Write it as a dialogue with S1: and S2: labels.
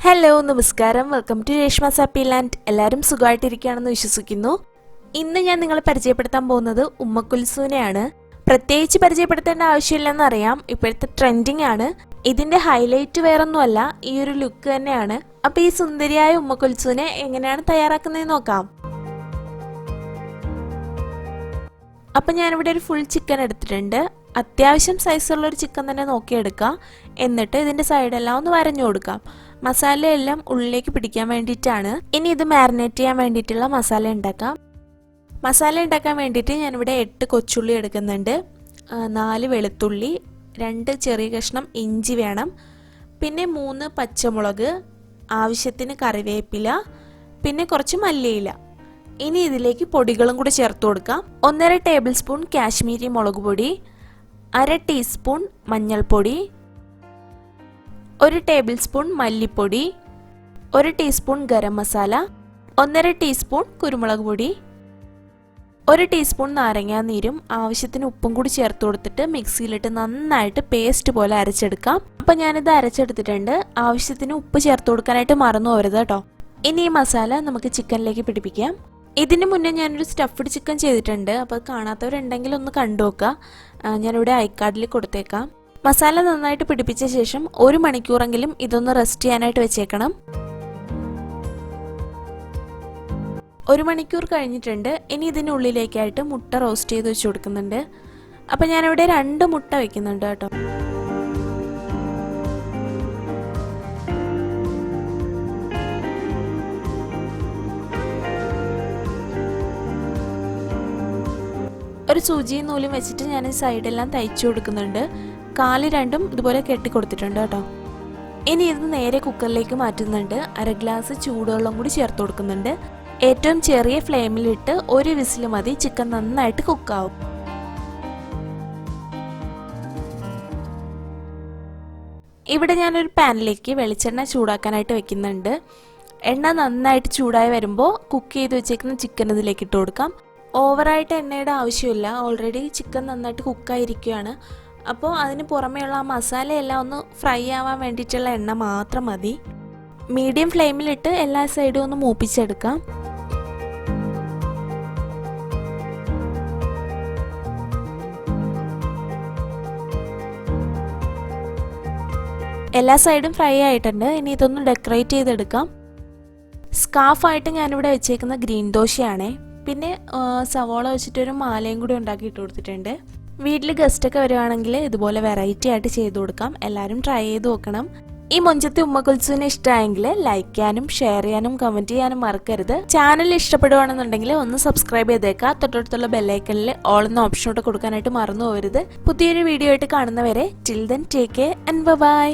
S1: Hello നമസ്കാരം welcome to Reshma's happy land. എല്ലാവരും സുഖമായിട്ടിരിക്കുകയാണെന്ന് വിശ്വസിക്കുന്നു. ഇന്ന് ഞാൻ നിങ്ങളെ പരിചയപ്പെടുത്താൻ പോകുന്നത് ഉമ്മക്കുൽസുവിനെയാണ്. പ്രത്യേകിച്ച് പരിചയപ്പെടുത്തേണ്ട ആവശ്യമില്ലെന്ന് അറിയാം, ഇപ്പോഴത്തെ ട്രെൻഡിങ് ആണ്. ഇതിന്റെ ഹൈലൈറ്റ് വേറൊന്നുമല്ല, ഈ ഒരു ലുക്ക് തന്നെയാണ്. അപ്പോൾ ഈ സുന്ദരിയായ ഉമ്മക്കുൽസുവിനെ എങ്ങനെയാണ് തയ്യാറാക്കുന്നതെന്ന് നോക്കാം. അപ്പം ഞാനിവിടെ ഒരു ഫുൾ ചിക്കൻ എടുത്തിട്ടുണ്ട്. അത്യാവശ്യം സൈസുള്ള ഒരു ചിക്കൻ തന്നെ നോക്കിയെടുക്കാം. എന്നിട്ട് ഇതിൻ്റെ സൈഡെല്ലാം ഒന്ന് വരഞ്ഞു കൊടുക്കാം. മസാലയെല്ലാം ഉള്ളിലേക്ക് പിടിക്കാൻ വേണ്ടിയിട്ടാണ്. ഇനി ഇത് മാരിനേറ്റ് ചെയ്യാൻ വേണ്ടിയിട്ടുള്ള മസാല ഉണ്ടാക്കാം. മസാല ഉണ്ടാക്കാൻ വേണ്ടിയിട്ട് ഞാനിവിടെ 8 കൊച്ചുള്ളി എടുക്കുന്നുണ്ട്, 4 വെളുത്തുള്ളി, 2 ചെറിയ കഷ്ണം ഇഞ്ചി വേണം, പിന്നെ 3 പച്ചമുളക്, ആവശ്യത്തിന് കറിവേപ്പില, പിന്നെ കുറച്ച് മല്ലിയില. ഇനി ഇതിലേക്ക് പൊടികളും കൂടി ചേർത്ത് കൊടുക്കാം. 1.5 ടേബിൾ സ്പൂൺ കാശ്മീരി മുളക് പൊടി, 1/2 ടീസ്പൂൺ മഞ്ഞൾപ്പൊടി, 1 ടേബിൾ സ്പൂൺ മല്ലിപ്പൊടി, 1 ടീസ്പൂൺ ഗരം മസാല, 1.5 ടീസ്പൂൺ കുരുമുളക് പൊടി, 1 ടീസ്പൂൺ നാരങ്ങാനീരും ആവശ്യത്തിന് ഉപ്പും കൂടി ചേർത്ത് കൊടുത്തിട്ട് മിക്സിയിലിട്ട് നന്നായിട്ട് പേസ്റ്റ് പോലെ അരച്ചെടുക്കാം. അപ്പം ഞാനിത് അരച്ചെടുത്തിട്ടുണ്ട്. ആവശ്യത്തിന് ഉപ്പ് ചേർത്ത് കൊടുക്കാനായിട്ട് മറന്നു പോകരുത് കേട്ടോ. ഇനി ഈ മസാല നമുക്ക് ചിക്കനിലേക്ക് പിടിപ്പിക്കാം. ഇതിന് മുന്നേ ഞാനൊരു സ്റ്റഫ്ഡ് ചിക്കൻ ചെയ്തിട്ടുണ്ട്. അപ്പോൾ കാണാത്തവരുണ്ടെങ്കിൽ ഒന്ന് കണ്ടു നോക്കുക. ഞാനിവിടെ ഐക്കാർഡിൽ കൊടുത്തേക്കാം. മസാല നന്നായിട്ട് പിടിപ്പിച്ച ശേഷം 1 മണിക്കൂറെങ്കിലും ഇതൊന്ന് റെസ്റ്റ് ചെയ്യാനായിട്ട് വെച്ചേക്കണം. 1 മണിക്കൂർ കഴിഞ്ഞിട്ടുണ്ട്. ഇനി ഇതിനുള്ളിലേക്കായിട്ട് മുട്ട റോസ്റ്റ് ചെയ്ത് വെച്ച് കൊടുക്കുന്നുണ്ട്. അപ്പം ഞാനിവിടെ 2 മുട്ട വയ്ക്കുന്നുണ്ട് കേട്ടോ. ഒരു സൂചിയും നൂലും വെച്ചിട്ട് ഞാൻ ഈ സൈഡെല്ലാം തയ്ച്ചു കൊടുക്കുന്നുണ്ട്. കാല് രണ്ടും ഇതുപോലെ കെട്ടി കൊടുത്തിട്ടുണ്ട് കേട്ടോ. ഇനി ഇത് നേരെ കുക്കറിലേക്ക് മാറ്റുന്നുണ്ട്. 1/2 ഗ്ലാസ് ചൂടുവെള്ളം കൂടി ചേർത്ത് കൊടുക്കുന്നുണ്ട്. ഏറ്റവും ചെറിയ ഫ്ലെയിമിലിട്ട് 1 വിസിൽ മതി. ചിക്കൻ നന്നായിട്ട് കുക്കാവും. ഇവിടെ ഞാനൊരു പാനിലേക്ക് വെളിച്ചെണ്ണ ചൂടാക്കാനായിട്ട് വെക്കുന്നുണ്ട്. എണ്ണ നന്നായിട്ട് ചൂടായി വരുമ്പോൾ കുക്ക് ചെയ്ത് വെച്ചേക്കുന്ന ചിക്കൻ ഇതിലേക്ക് ഇട്ട് കൊടുക്കാം. ഓവറായിട്ട് എണ്ണയുടെ ആവശ്യമില്ല, ഓൾറെഡി ചിക്കൻ നന്നായിട്ട് കുക്കായിരിക്കുകയാണ്. അപ്പോൾ അതിന് പുറമേയുള്ള ആ മസാലയെല്ലാം ഒന്ന് ഫ്രൈ ആവാൻ വേണ്ടിയിട്ടുള്ള എണ്ണ മാത്രം മതി. മീഡിയം ഫ്ലെയിമിലിട്ട് എല്ലാ സൈഡും ഒന്ന് മൂപ്പിച്ചെടുക്കാം. എല്ലാ സൈഡും ഫ്രൈ ആയിട്ടുണ്ട്. ഇനി ഇതൊന്ന് ഡെക്കറേറ്റ് ചെയ്തെടുക്കാം. സ്കാർഫായിട്ട് ഞാനിവിടെ വെച്ചേക്കുന്ന ഗ്രീൻ ദോശയാണേ. പിന്നെ സവോള വെച്ചിട്ടൊരു മാലയും കൂടി ഉണ്ടാക്കിയിട്ട് കൊടുത്തിട്ടുണ്ട്. വീട്ടിൽ ഗസ്റ്റൊക്കെ വരുവാണെങ്കിൽ ഇതുപോലെ വെറൈറ്റി ആയിട്ട് ചെയ്ത് കൊടുക്കാം. എല്ലാവരും ട്രൈ ചെയ്ത് നോക്കണം. ഈ മൊഞ്ചത്തെ ഉമ്മക്കുൽസുവിനെ ഇഷ്ടമായെങ്കിൽ ലൈക്ക് ചെയ്യാനും ഷെയർ ചെയ്യാനും കമൻറ്റ് ചെയ്യാനും മറക്കരുത്. ചാനൽ ഇഷ്ടപ്പെടുവാണെന്നുണ്ടെങ്കിൽ ഒന്ന് സബ്സ്ക്രൈബ് ചെയ്തേക്കാം. തൊട്ടടുത്തുള്ള ബെല്ലൈക്കണിൽ ഓൾ എന്ന ഓപ്ഷനോട്ട് കൊടുക്കാനായിട്ട് മറന്നു പോകരുത്. പുതിയൊരു വീഡിയോ ആയിട്ട് കാണുന്നവരെ till then take care and by.